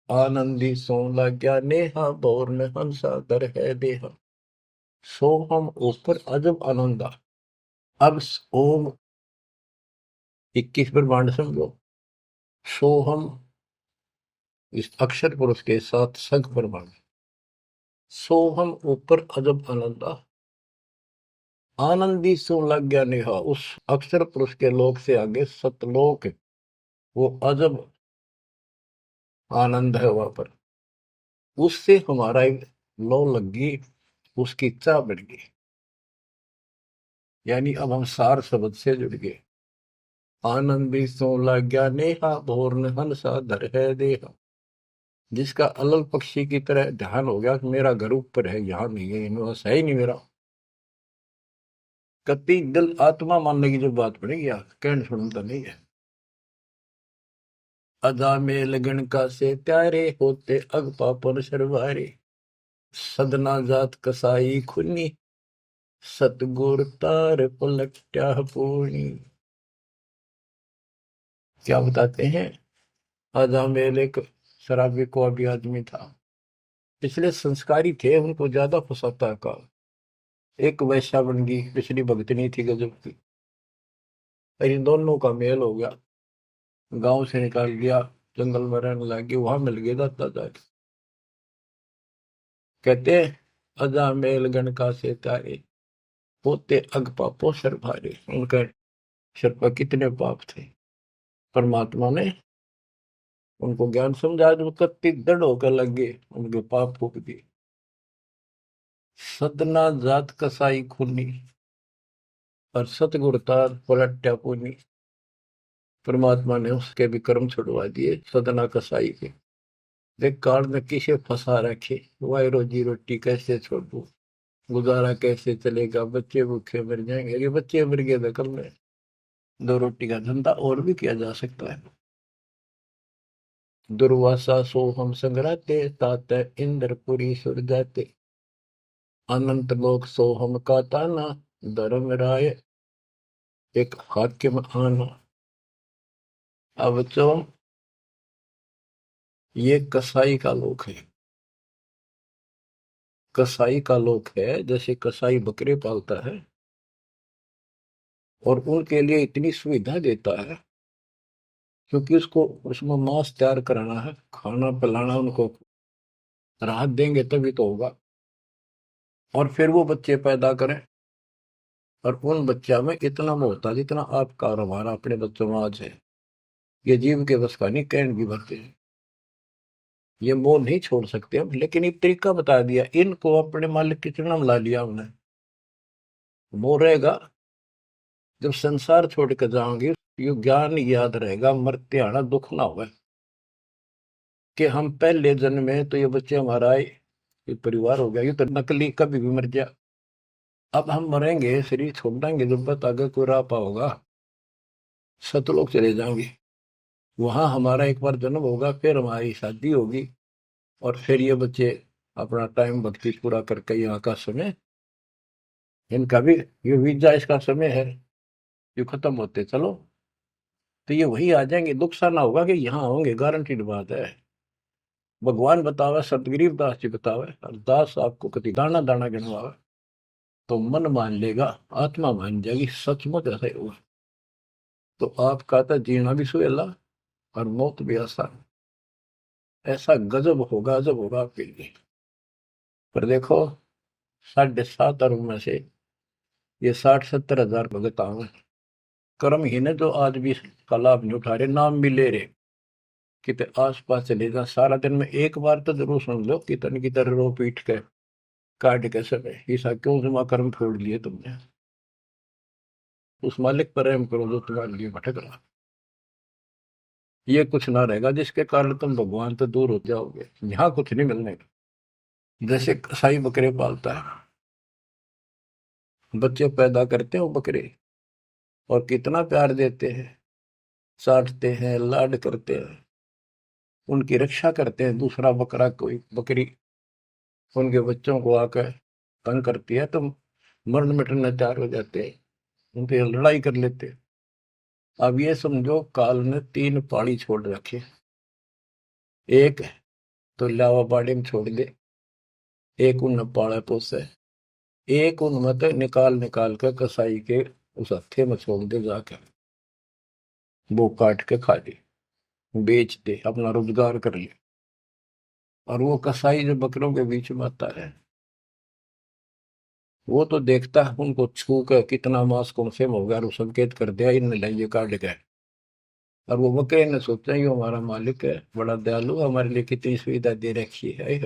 आनंदी सो लाग्या नेहा, बोर में हंसा दर है देहा, सो हम ऊपर अजब आनंदा। अब ओम 21 ब्रह्मांड समझो, सो हम इस अक्षर पुरुष के साथ संख ब्रह्मांड, सो हम ऊपर अजब आनंदा, आनंदी सो लग गया नेहा, उस अक्षर पुरुष के लोक से आगे सतलोक, वो अजब आनंद है वहां पर, उससे हमारा एक लो लग गई, उसकी चाह बढ़ गई, यानी अब हम सार शब्द से जुड़ गए। आनंदी सो लग गया नेहा, भोर हंसा धर है देहा, जिसका अलल पक्षी की तरह ध्यान हो गया कि मेरा घर ऊपर है, यहाँ नहीं है, इनमें है ही नहीं मेरा, कति दिल आत्मा मानने की जो बात पड़ेगी कहने सुनता नहीं है। अदा में लगन का से प्यारे होते अग पापन शर्वारे, सदना जात कसाई खुनी, सतगुर तार पलट्या पूर्णी। क्या बताते हैं, अजामेल एक शराबी को अभी आदमी था, पिछले संस्कारी थे, उनको ज्यादा फंसाता का। एक वैश्या बन गई, पिछली भगतनी थी गजब की। इन दोनों का मेल हो गया, गांव से निकाल दिया, जंगल में रहने लगी, वहां मिल गए दाता जाके। कहते अजा मेल गण का से तारे, होते अग पापो सर भारे। उनका सर पर कितने पाप थे, परमात्मा ने उनको ज्ञान समझा, जो कत्ती दृढ़ होकर लग गए, उनके पाप फूक दिए। सदना जात कसाई खूनी, और सतगुर तार पलट्या पूनी। परमात्मा ने उसके भी कर्म छुड़वा दिए, सदना कसाई के। देख काल में किसे फंसा रखे, वाई रोजी रोटी कैसे छोड़ू, गुजारा कैसे चलेगा, बच्चे भूखे मर जाएंगे। ये बच्चे मर गए तो कल में दो रोटी का धंधा और भी किया जा सकता है। दुर्वासा सो हम संग्राते, तात इंद्रपुरी सुर जाते। अनंत लोक सो हम का ताना, धर्म राय एक हाकिम आना। अब तो ये कसाई का लोक है, कसाई का लोक है। जैसे कसाई बकरे पालता है और उनके लिए इतनी सुविधा देता है, क्योंकि उसको उसमें मांस तैयार कराना है, खाना पिलाना, उनको राहत देंगे तभी तो होगा। और फिर वो बच्चे पैदा करें, और उन बच्चा में इतना मोहता जितना आपका और हमारा अपने बच्चों में आज है, ये जीव के बस का नहीं, कैंड भी भरते हैं। ये मोह नहीं छोड़ सकते हम, लेकिन एक तरीका बता दिया, इनको अपने मालिक की चरणों में ला लिया हमने। मोह रहेगा, जब संसार छोड़ कर जाओगे, ये ज्ञान याद रहेगा, मरते आना दुख ना होगा, कि हम पहले जन्म में तो ये बच्चे हमारा आए, ये परिवार हो गया, ये तो नकली, कभी भी मर जा। अब हम मरेंगे, शरीर छोड़ देंगे, जब तक आगे कोई राह पाओगा, सतलोक चले जाएंगे। वहां हमारा एक बार जन्म होगा, फिर हमारी शादी होगी, और फिर ये बच्चे अपना टाइम भक्ति पूरा करके यहाँ का समय, इनका भी ये वीजा इसका समय है, ये खत्म होते चलो, तो ये वही आ जाएंगे। दुख सा ना होगा कि यहाँ होंगे, गारंटीड बात है। भगवान बतावे, सतगरीब दास जी बतावे, और दास आपको कति दाना दाना गिनवावे, तो मन मान लेगा, आत्मा मान जाएगी, सचमुच ऐसा ही होगा। तो आपका तो जीना भी सुहेला और मौत भी आसान। ऐसा गजब होगा, अजब होगा आपके लिए। पर देखो, 7.5 अरब में से ये 60-70 हजार भगत आवे, कर्महीन है जो आज भी इसका लाभ नहीं उठा रहे, नाम भी ले रहे। कितने आस पास चले जा, सारा दिन में एक बार तो जरूर सुन लो, कितन की तरह रो पीट के काट के समय, ऐसा क्यों जमा कर्म छोड़ लिए तुमने। उस मालिक पर रहम करो जो तुम्हारे लिए भटक रहा। ये कुछ ना रहेगा जिसके कारण तुम भगवान से दूर हो जाओगे, यहाँ कुछ नहीं मिलने का। जैसे कसाई बकरे पालता है, बच्चे पैदा करते हैं वो बकरे, और कितना प्यार देते हैं, चाटते हैं, लाड करते हैं, उनकी रक्षा करते हैं। दूसरा बकरा, कोई बकरी उनके बच्चों को आकर तंग करती है तो मरण मिटने तैयार हो जाते हैं, उनसे लड़ाई कर लेते हैं। अब ये समझो, काल ने 3 पाड़ी छोड़ रखे, एक तो लावा बाड़ी में छोड़ दे, एक उन पाड़ा पोसे, एक उन मत निकाल निकाल कर कसाई के उस हत्थे में छोड़ दे जाकर, वो काट के खा ले, बेच दे, अपना रोजगार कर ले। और वो कसाई जो बकरों के बीच में आता है, वो तो देखता है उनको छू कर कितना मांस कौन से हो गया, और वो संकेत कर दिया इन लाइए काट गए। और वो बकरे ने सोचा ये हमारा मालिक है, बड़ा दयालु, हमारे लिए कितनी सुविधा दे रखी है,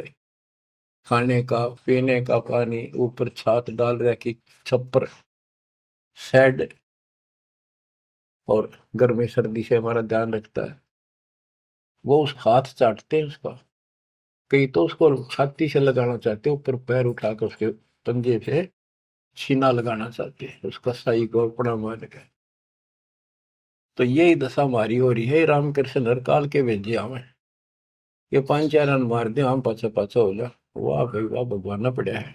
खाने का, पीने का पानी, ऊपर छात डाल रखी, छप्पर, शेड, और गर्मी सर्दी से हमारा ध्यान रखता है। वो उस हाथ चाटते हैं उसका, कई तो उसको छाती से लगाना चाहते हैं, ऊपर पैर उठाकर उसके पंजे से छीना लगाना चाहते हैं, उसका सही को अपना मान के। तो यही दशा हमारी हो रही है। रामकृष्ण हर काल के भेजे हमें, ये 5 4 रन मार दे, हम पाछा पाछा हो जा, वाह भाई वाह, भगवान ना पड़ा है।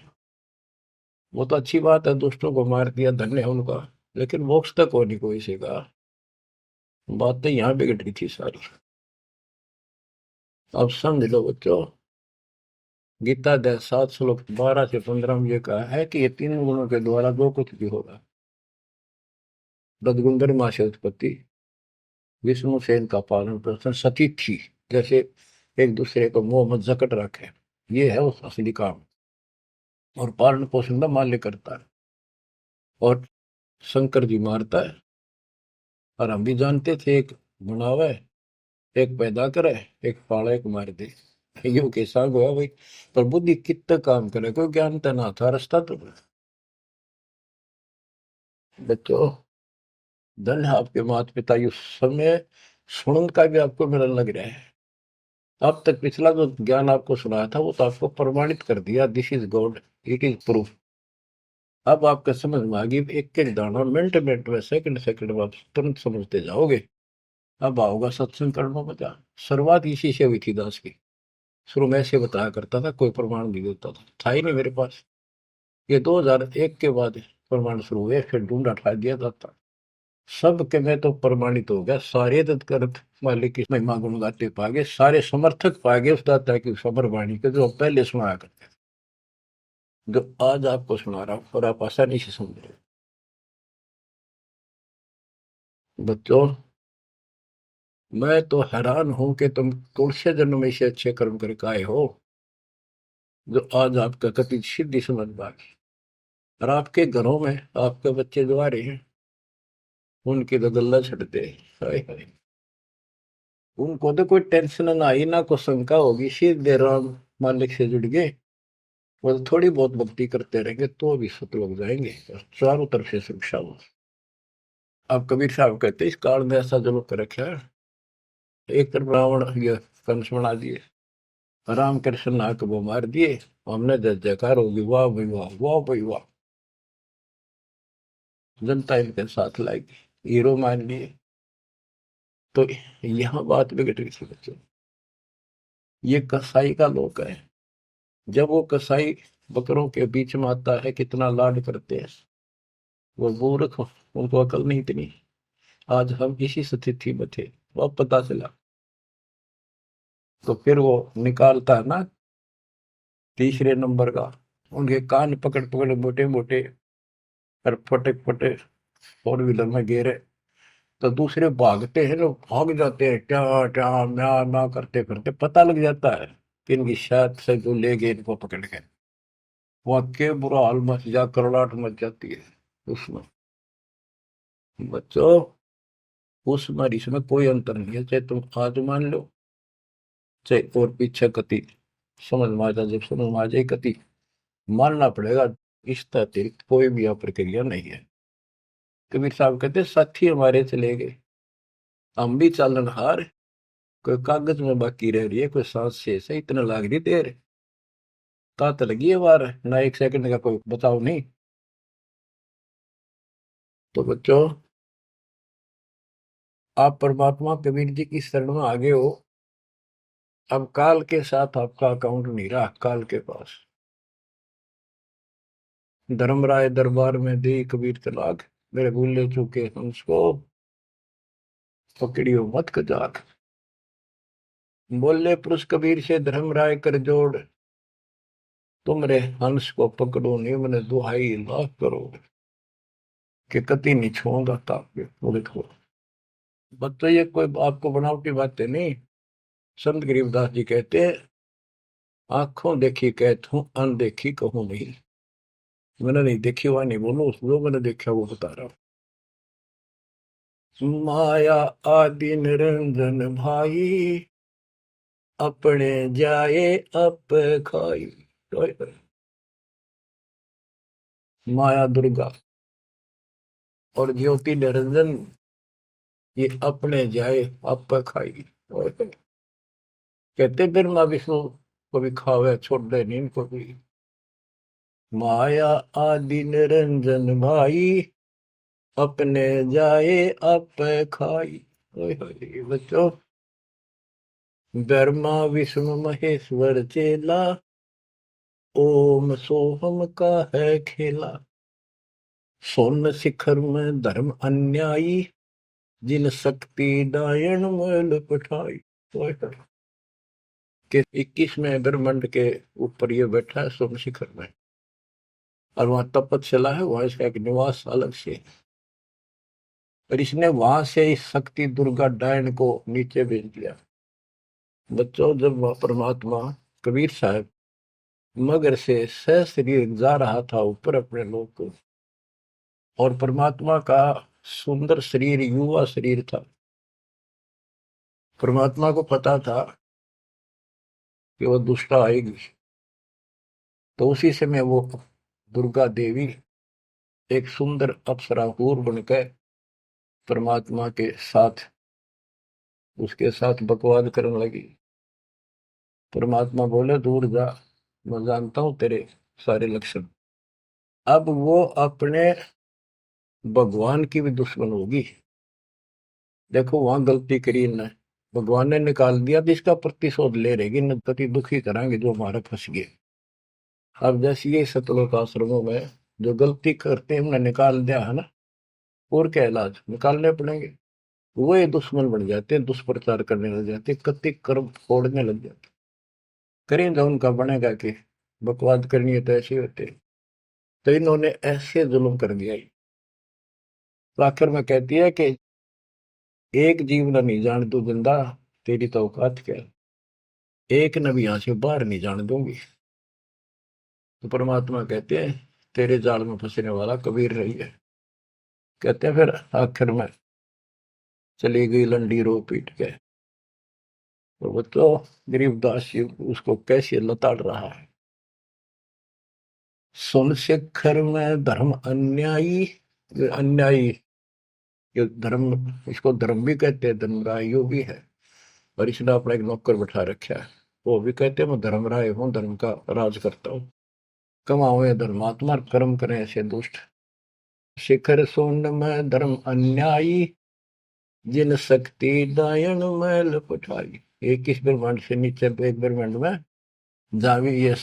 वो तो अच्छी बात है, दुष्टों को मार दिया, धन्य है उनका। लेकिन मोक्ष तक हो नहीं कोई से का। बात तो यहाँ बिगड़ रही थी सारी। अब समझ लो बच्चों, गीता अध्याय 7 श्लोक 12 से 15 में ये कहा है कि ये तीन गुणों के द्वारा जो कुछ भी होगा, रजगुंदर माँ से उत्पत्ति, विष्णु से इनका पालन पोषण, सती थी, जैसे एक दूसरे को मोह मत जकट रखे, ये है उस असली काम। और पालन पोषण का माल्य करता है, और शंकर जी मारता है। और हम भी जानते थे, एक बनावे, एक पैदा करे, एक पाले, एक मार दे। यो कैसा हुआ भाई। पर बुद्धि कितना काम करे, कोई ज्ञान तो ना था, रास्ता तो बच्चों, धन है आपके माता पिता, ये समय सुनन का भी आपको मिलने लग रहा है। अब तक पिछला जो ज्ञान आपको सुनाया था वो तो आपको प्रमाणित कर दिया, this is God, it is proof. अब आपका समझ में आ गई, एक एक दाना मिनट मिनट में, सेकंड सेकंड में आप तुरंत समझते जाओगे। अब आओगा सत्संग करना मजा। शुरुआत इसी से हुई थी दास की। शुरू में ऐसे बताया करता था, कोई प्रमाण नहीं देता था ही नहीं मेरे पास। ये 2001 के बाद प्रमाण शुरू हुए, फिर ढूंढा ठा दिया जाता। सब के में तो प्रमाणित हो गया, सारे तत्कर्त मालिक की महिमा गुण गाते पागे, सारे समर्थक पागे उस दाता की सबर वाणी के, जो पहले सुनाया करते थे, जो आज आपको सुना रहा हूं, और आप आसानी से समझ रहे हो। बच्चों, मैं तो हैरान हूं कि तुम तुलसी जन्म में से अच्छे कर्म करके आए हो, जो आज आपका कति सिद्धि समझ पाए। और आपके घरों में आपके बच्चे जो आ रहे हैं, उनकी तो गल्ला छड़ते, हाय हाय। उनको तो कोई टेंशन ना आई, ना कोई शंका होगी, सीधे राम मालिक से जुड़ गए। वो तो थोड़ी बहुत भक्ति करते रहेंगे तो भी सतलोक जाएंगे, और चारों तरफ से सुरक्षा हो। अब कबीर साहब कहते इस काल में ऐसा जो कर रखा है, एक तरफ रावण ये कंस बना दिए, राम कृष्ण नाक वो मार दिए, हमने जय जयकार होगी, वाह भाई वाह, वाह भाई वाह। जनता इनके साथ लाएगी, हीरो मान लिए। तो यहाँ बात बिगड़ रही थी बच्चों। ये कसाई का लोक है। जब वो कसाई बकरों के बीच में आता है, कितना लाड करते हैं। वो मूर्ख, उनको अकल नहीं इतनी। आज हम इसी स्थिति में थे, वो पता चला। तो फिर वो निकालता है ना, तीसरे नंबर का, उनके कान पकड़ पकड़ मोटे मोटे, और फटे फटे फोर व्हीलर में गेरे। तो दूसरे भागते हैं, लोग भाग जाते हैं, क्या क्या म्या म्या करते करते, पता लग जाता है कि इनकी शायद से जो ले गए इनको पकड़ के। वहां के बुरा हाल मच जा, करड़ाहट मच जाती है उसमें। बच्चों, उसमें और इसमें कोई अंतर नहीं है, चाहे तुम आज मान लो, चाहे और पीछे कति समझ में आ जाए, जब समझ में आ जाए कति मानना पड़ेगा। इस अतिरिक्त कोई भी यहाँ प्रक्रिया नहीं है। कबीर साहब कहते साथी हमारे चले गए, हम भी चालन हार, कोई कागज में बाकी रह रही है, कोई सांस शेष है, इतना लाग रही देर, तात लगी है वार, ना एक सेकंड का कोई बचाव नहीं। तो बच्चों, आप परमात्मा कबीर जी की शरण में आगे हो। अब काल के साथ आपका अकाउंट नहीं रहा, काल के पास। धर्मराय दरबार में दी कबीर तलाक, मेरे भूले चूके हंस को पकड़ियो मत कजाक। बोले पुरुष कबीर से धर्मराय कर जोड़, तुमरे हंस को पकड़ो निम्न दुहाई लाख करोड़, कि कति नहीं छूंगा ताके वो देखो। बच्चों, ये कोई आपको बनावटी बातें नहीं। संत गरीबदास जी कहते हैं, आंखों देखी कहता हूं, अनदेखी कहूं नहीं। मैंने नहीं देखी हुआ नहीं बोलो, जो मैंने देखा वो बता रहा हूं। माया आदि निरंजन भाई, अपने जाए अप खाई। माया दुर्गा और ज्योति निरंजन, ये अपने जाए अप खाई। कहते ब्रह्मा विष्णु को भी खावे, छोड़ दे नहीं इनको भी। माया आदि निरंजन भाई, अपने जाए अप खाई। ओए होए बच्चों, ब्रह्मा विष्णु महेश्वर चेला, ओम सोहम का है खेला, सोन शिखर में धर्म अन्यायी, जिन शक्ति डायन मैल पठाई। तो कि 21वें ब्रह्मांड के ऊपर ये बैठा है सोम शिखर में, और वहां तपस्या है, वहां इसका एक निवास अलग से है। और इसने वहां से इस शक्ति दुर्गा डायन को नीचे भेज दिया। बच्चों, जब वह परमात्मा कबीर साहब मगर से सशरीर जा रहा था ऊपर अपने लोक को, और परमात्मा का सुंदर शरीर युवा शरीर था, परमात्मा को पता था कि वह दुष्टा आएगी, तो उसी समय वो दुर्गा देवी एक सुंदर अप्सरा हूर बनकर परमात्मा के साथ उसके साथ बकवाद करने लगी। परमात्मा बोले दूर जा, मैं जानता हूं तेरे सारे लक्षण। अब वो अपने भगवान की भी दुश्मन होगी। देखो वहां गलती करी इन्हें, भगवान ने निकाल दिया तो इसका प्रतिशोध ले रहेगी, न पति दुखी कराएंगे जो हमारे फंस गए। अब जैसे ये सतलोक आश्रमों में जो गलती करते हैं उन्हें निकाल दिया है ना, और क्या इलाज निकालने पड़ेंगे। वो ये दुश्मन बन जाते हैं, दुष्प्रचार करने लग जाते हैं, कति कर्म फोड़ने लग जाते। करें जो उनका बनेगा कि बकवाद करनी है तो ऐसे होते। तो इन्होंने ऐसे जुल्म कर दिया। तो आखिर में कहती है कि एक जीव न नहीं जान तू जिंदा, तेरी तो औकात क्या, एक न भी यहां से बाहर नहीं जाने दूंगी। तो परमात्मा कहते हैं तेरे जाल में फंसने वाला कबीर रही है। कहते हैं फिर आखिर में चली गई लंडी रो पीट के। तो वो तो गरीबदास जी उसको कैसे लताड़ रहा है। सुन शिखर में धर्म अन्यायी, अन्यायी ये धर्म, इसको धर्म भी कहते हैं, धर्मरायो भी है। और इसने अपना एक नौकर बैठा रखा है, वो भी कहते हैं मैं धर्मराय हूँ, धर्म का राज करता हूँ। कमाओ ये धर्मात्मा, कर्म करें ऐसे दुष्ट। शिखर सोन में धर्म अन्यायी, जिन शक्ति दायन मैल पठाई। 21 ब्रह्मांड से नीचे एक ब्रह्मांड में जहां भी ये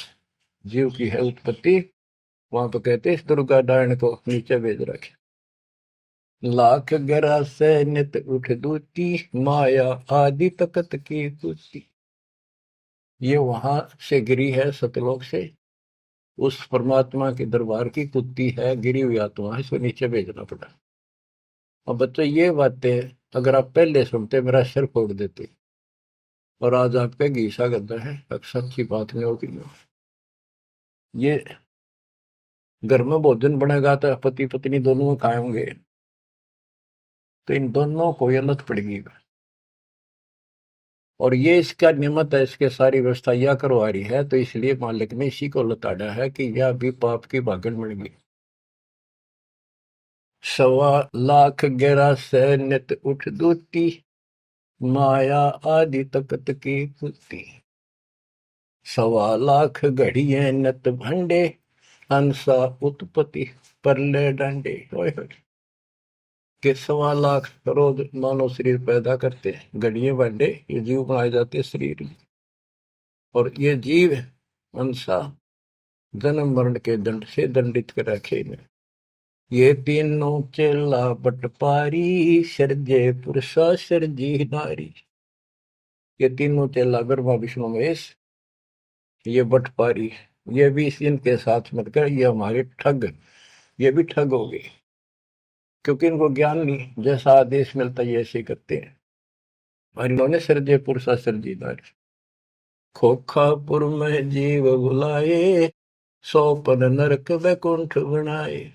जीव की है उत्पत्ति, वहां तो कहते इस दुर्गा डायन को नीचे भेज रखे। लाख गरा से नित उठ दूती, माया आदि तकत की कुती। ये वहां से गिरी है सतलोक से, उस परमात्मा के दरबार की कुत्ती है, गिरी हुई आत्मा है, इसको नीचे भेजना पड़ा। अब बच्चों ये बातें अगर आप पहले सुनते मेरा सिर फोड़ देते, और आज आपका घीसा गद्दा है, सच्ची बात नहीं होगी। ये घर में भोजन बनेगा तो पति पत्नी दोनों खाएंगे, तो इन दोनों को ये लत पड़ेगी। और ये इसका निमित्त है, इसके सारी व्यवस्था यह करवा रही है, तो इसलिए मालिक ने इसी को लताड़ा है कि यह भी पाप की भागन बन गई। 1.25 लाख गहरा से नित उठ दूती, माया आदि तकत की कुती। 1.25 लाख घड़िए नत भंडे, हंसा उत्पत्ति परले डंडे। के 1.25 लाख रोज मानव शरीर पैदा करते हैं, घड़िए भांडे ये जीव बनाए जाते हैं शरीर में। और ये जीव हंसा जन्म मरण के दंड से दंडित कर रखे इन्हें। ये तीनों चेला बटपारी, सर्जे पुरुषा सर्जी नारी। ये तीनों चेला ब्रह्मा विष्णु महेश, ये बटपारी, ये भी इनके साथ मिलकर ये हमारे ठग, ये भी ठग हो गए, क्योंकि इनको ज्ञान नहीं, जैसा आदेश मिलता है ऐसे करते हैं। और इन्होंने सर्जे पुरुषा सर्जी नारी। खोखापुर में जीव बुलाए, 100 नरक वैकुंठ बनाए।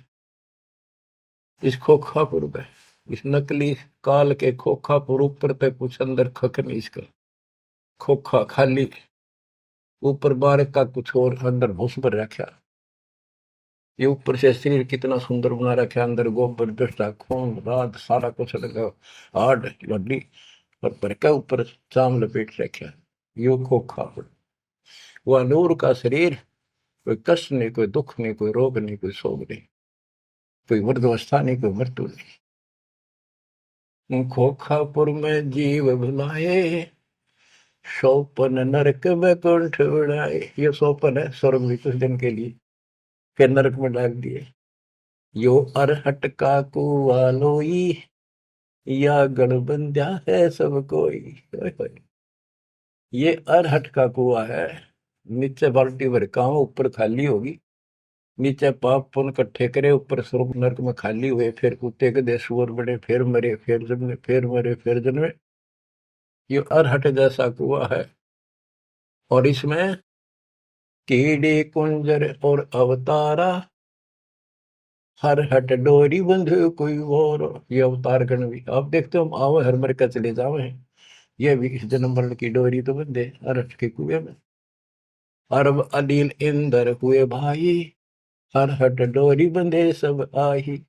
इस खोखापुर में, इस नकली काल के खोखापुर ऊपर पे कुछ अंदर खक नहीं, इसका खोखा खाली, ऊपर बार का कुछ और अंदर भूस भर रखा। ये ऊपर से शरीर कितना सुंदर बना रखा, अंदर गोबर दस्ता खून रात सारा कुछ लगा, हार्ड हड्डी और भर का ऊपर चाम लपेट रखा। यो खोखापुर, वह नूर का शरीर, कोई कष्ट नहीं, कोई दुख नहीं, कोई रोग नहीं, कोई शोक नहीं, कोई वृद्धावस्था नहीं, कोई मृत्यु नहीं। खोखापुर में जीव बुलाए, सोपन नरक बैकुंठ उड़ाए, ये सोपन है स्वर्ग भी कुछ दिन के लिए, फिर नरक में डाल दिए। यो अरहट का कुआ लोई, या गणबंध्या है सब कोई। ओए होए। ये अरहट का कुआ है, नीचे बाल्टी भर काम, ऊपर खाली होगी। नीचे पाप पुण्य इकट्ठे करे, ऊपर स्वर्ग नरक में खाली हुए, फिर कुत्ते गधे सुअर बड़े, फिर मरे, फिर जन्मे, फिर मरे, फिर जन्मे। ये अरहट जैसा कुआ है। और इसमें कीड़े कुंजर और अवतारा, हर हट डोरी बंधु कोई और। ये अवतार गण भी आप देखते हो, आओ हर मर का चले जावे, ये भी इस जन्म मरण की डोरी तो बंधे अरहट के कुएं में। अरब अनिल इंद्र हुए भाई, हर हट डोरी बंधे सब आही।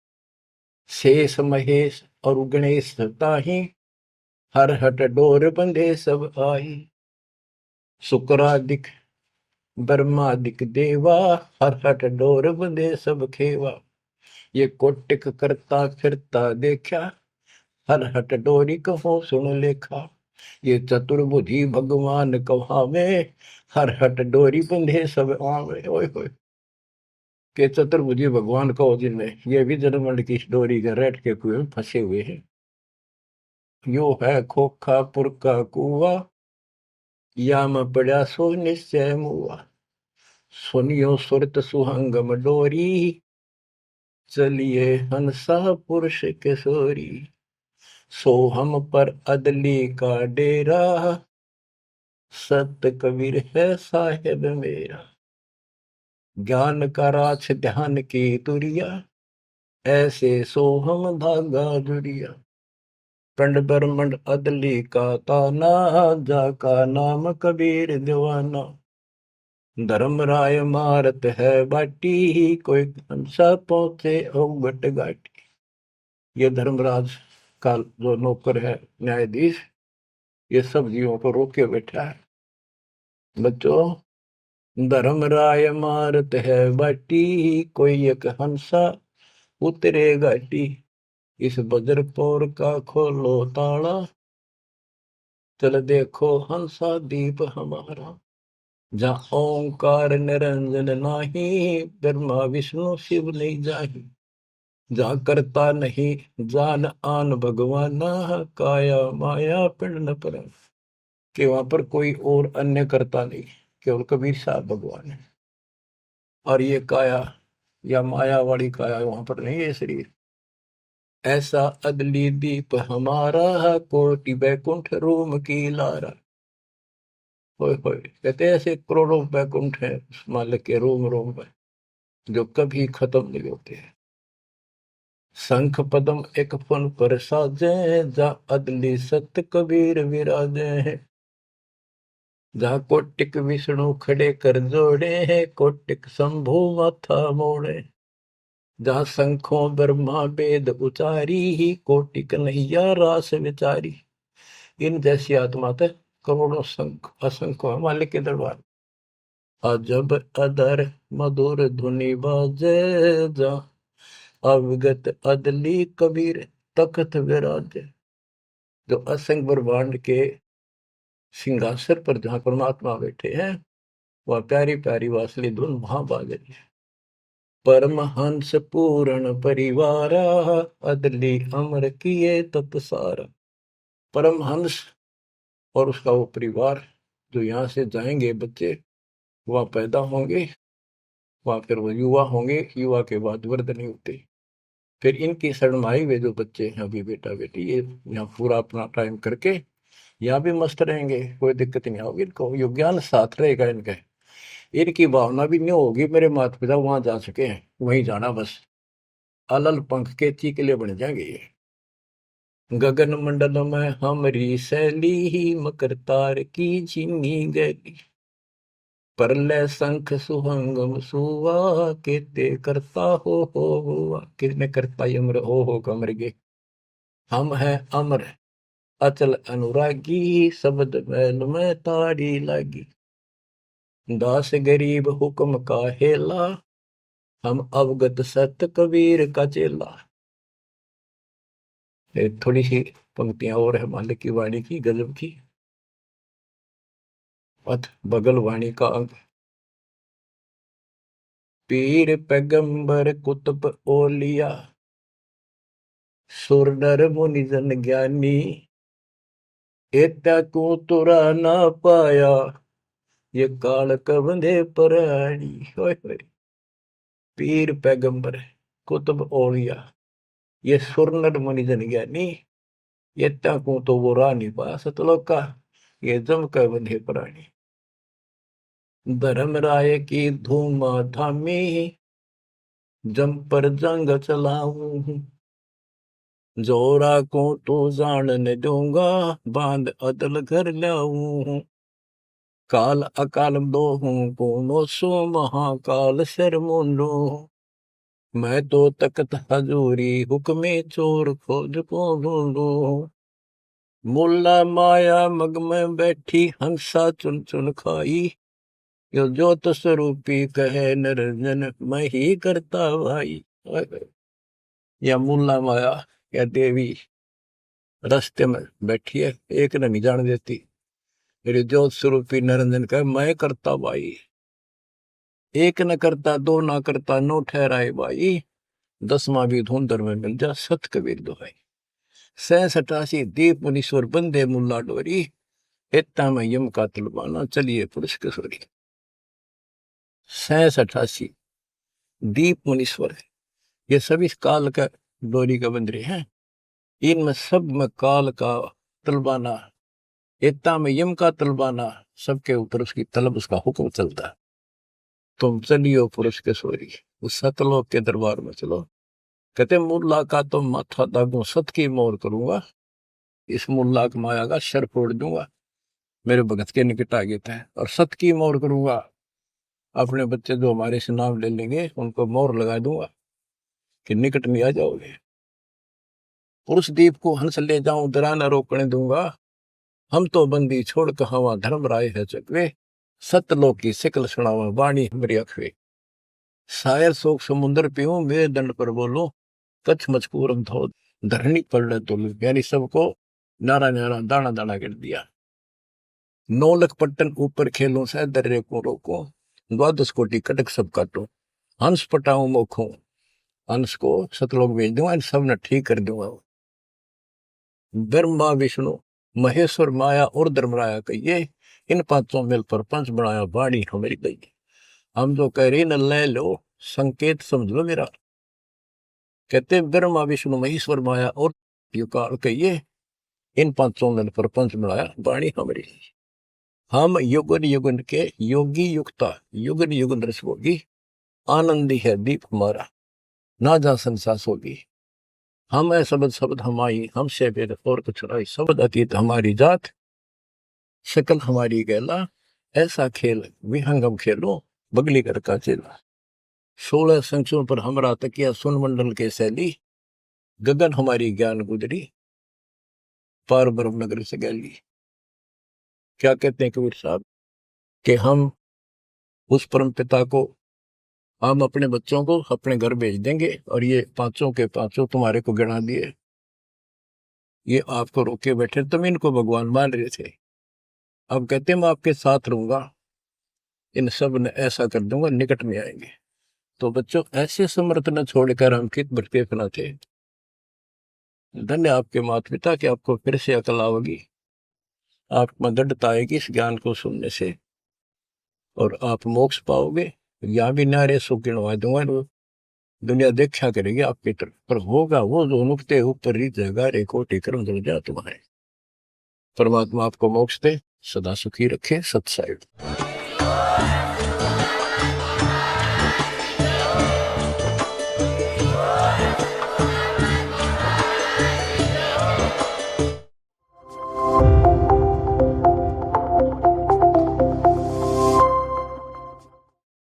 शेष महेश और गणेश ताही, हर हट डोर बंधे सब आही। शुक्रादिक ब्रह्मादिक देवा, हर हट डोर बंधे सब खेवा। ये कोटिक करता फिरता देखा, हर हट डोरी कहो सुन लेखा। ये चतुर्बुद्धि भगवान कहावे, हर हट डोरी बंधे सब आवे। ओए होए। के चतुर्भुजी भगवान कहो जिनमें, ये भी जन्मंड की डोरी के रेट के कुएं में फंसे हुए हैं। यो है खोखापुर का कुआ, या में पड़ा सो निश्चय मुआ। सुनियो सुरत सुहंगम डोरी, चलिए हंसा पुरुष किशोरी। सो हम पर अदली का डेरा, सत कबीर है साहेब मेरा। ज्ञान का राछ ध्यान की तुरिया, ऐसे सो हम धागा जुरिया। पंड ब्रह्मंड अदली का ताना, जाका नाम कबीर दीवाना। धर्म राय मारत है बाटी, कोई हंसा पहुंचे औगट घाटी। ये धर्मराज का जो नौकर है न्यायाधीश, ये सब जीवों को रोक के बैठा है। बच्चों, धर्म राय मारत है बाटी, कोई एक हंसा उतरे घाटी। इस बजरपुर का खोलो ताला, चल देखो हंसा दीप हमारा। जहाँ ओंकार निरंजन नाही, ब्रह्मा विष्णु शिव नहीं जाही। जहाँ करता नहीं जान आन भगवाना, काया माया पिंड न पर। कि वहां पर कोई और अन्य करता नहीं, केवल कबीर साहब भगवान है। और ये काया या माया वाली काया वहां पर नहीं है शरीर। ऐसा अदली दीप हमारा, कोटि बैकुंठ रोम की लारा। होए होए। कहते हैं ऐसे करोड़ों बैकुंठ है उस मालिक के रोम रोम में, जो कभी खत्म नहीं होते हैं। शंख पदम एक फन पर साजे, जा अदली सत कबीर विराजे हैं। जहाँ कोटिक विष्णु खड़े कर जोड़े हैं, कोटिक शंभु माथा मोड़े। जहाँ शंखों ब्रह्मा वेद उचारी, ही कोटि कन्हैया रास विचारी। इन जैसी आत्मा थे करोड़ों शंख असंख्य है मालिक के दरबार। अजब अदर मधुर धुनि बाजे, जा अवगत अदली कबीर तखत विराजे। जो असंख्य ब्रह्मांड के सिंहासन पर जहाँ परमात्मा बैठे हैं, वह प्यारी प्यारी वासली धुन वहां बाज रही है। परमहंस पूर्ण परिवारा, अदली अमर किए तत्सारा। परमहंस और उसका वो परिवार, जो यहाँ से जाएंगे बच्चे, वह पैदा होंगे, वह फिर वो युवा होंगे, युवा के बाद वृद्ध नहीं होते। फिर इनकी शरणमाई वे जो बच्चे हैं अभी बेटा बेटी, ये यहाँ पूरा अपना टाइम करके यहाँ भी मस्त रहेंगे, कोई दिक्कत नहीं होगी इनको, यो ज्ञान साथ रहेगा इनके। इनकी भावना भी नहीं होगी मेरे माता पिता वहां जा चुके हैं, वहीं जाना बस। अलल पंख के चीकले बन जाएंगे ये। गगन मंडल में हमरी शैली, ही मकर तार की झिनी गैली। परलय शंख सुहंगम सुवा, केते करता हो हुआ। किसने करता अमर हो कमर गे। हम हैं अमर अचल अनुरागी, शब्द मैल में ताड़ी लागी। दास गरीब हुक्म का हेला, हम अवगत सत कबीर का चेला। थोड़ी सी पंक्तियां और है मालिक की वाणी की गजब की। अथ बगलवाणी का अंग। पीर पैगंबर कुतुब ओलिया, सुर नर मुनि जन ज्ञानी, एता को तुरा ना पाया, ये काल कबंधे प्राणी। होय होय। पीर पैगंबर कुतुब ओलिया, ये सुर नर मुनि जन ज्ञानी, एता को तो वो रानी पा सतलोका, ये जम का बंधे प्राणी। धर्म राय की धूम थामी, जम पर जंग चलाऊं, जोरा को तो जान न दूंगा, बांध अदल घर लाऊं। काल अकाल दो हूं कोनो सो, महाकाल शर मुंडो, मैं तो तकत हजूरी हुक्मे चोर खोज को ढूंढो। मुल्ला माया मग में बैठी, हंसा चुन चुन खाई, यो ज्योत स्वरूपी कहे निरंजन, मैं ही करता भाई। या मुल्ला माया या देवी रास्ते में बैठी है, एक ने नहीं जान देती। मेरे ज्योत स्वरूपी निरंजन कहे मैं करता भाई। एक न करता, दो ना करता, नो ठहराए भाई, 10वां भी धुंधर में मिल जा, सत कबीर दोहाई। 67 दीप मुनीश्वर बंदे मुल्ला डोरी, इतना में यम का तलबाना, चलिए पुरुष किशोरी। 67 दीप मुनीश्वर है, ये सभी काल का डोरी का बंदरे हैं। इनमें सब में काल का तलबाना, इतना में यम का तलबाना, सबके ऊपर उसकी तलब, उसका हुक्म चलता है। तुम चलियो पुरुष किशोरी, उस सतलोक के दरबार में चलो। कहते मुल्ला का तो माथा दागू, सत की मोर करूंगा, इस मुल्ला की माया का शर फोड़ दूंगा। मेरे भगत के निकट आ गए थे, और सत की मोर करूंगा, अपने बच्चे जो हमारे से नाम ले लेंगे उनको मोर लगा दूंगा कि निकट में आ जाओगे। पुरुष दीप को हंस ले जाऊं, दरा न रोकने दूंगा, हम तो बंदी छोड़ कहावा, धर्म राय है चकवे, सतलोक की सिकल सुनावा, वाणी हमारी अखवे। शायर शोक समुद्र पीऊं, मेरे दंड पर बोलो, कच्छ मचकूरम धो धरनी पर तो, यानी सबको नारा नारा दाना दाना कर दिया। 9 लख पट्टन ऊपर खेलों से दर्रे को रोको, 12 कोटि कटक सब काटो, हंस पटाऊं मोखों, हंस को सतलोक भेज दूंगा, इन सब ने ठीक कर दूंगा। ब्रह्मा विष्णु महेश्वर माया और धर्मराया कहिए, इन पांचों मिल पर पंच बनाया, वाणी हमारी गई। हम जो कह रहे न ले लो, संकेत समझ लो मेरा। कहते ब्रह्मा विष्णु महेश्वर माया और युकाल कहिए, इन पांचों मिल पर पंच बनाया, वाणी हमारी। हम युगन युगन के योगी युक्ता, युगन युगन रस होगी, आनंदी है दीप हमारा, ना जा संसास होगी। हम है शब्द शब्द हमारी, हमसे भेद और कुछ नहीं, शब्द अतीत हमारी जात, शकल हमारी गैला, ऐसा खेल विहंगम खेलो, बगली कर का चेला। 16 संख्यों पर हमरा तकिया, सुन मंडल के शैली, गगन हमारी ज्ञान गुजरी, पार ब्रह्म नगर से गैली। क्या कहते हैं कबीर साहब कि हम उस परम पिता को, हम अपने बच्चों को अपने घर भेज देंगे, और ये पांचों के पांचों तुम्हारे को गिना दिए, ये आपको रोके बैठे, तुम इनको भगवान मान रहे थे। अब कहते मैं आपके साथ रहूंगा, इन सब ने ऐसा कर दूंगा, निकट में आएंगे। तो बच्चों ऐसे समर्थ न छोड़कर हम कित भटके फना थे। धन्य आपके माता पिता कि आपको फिर से अकल आओगी, आप मददता आएगी इस ज्ञान को सुनने से, और आप मोक्ष पाओगे। या भी नारे सुख गिनवा दूंगा, दुनिया देखा करेगी आपकी तरफ, पर होगा वो जो नुकते ऊपर रीत जगा रे कोटि कर्म जल जा तुम्हारे। परमात्मा आपको मोक्ष दे, सदा सुखी रखे। सत्साई।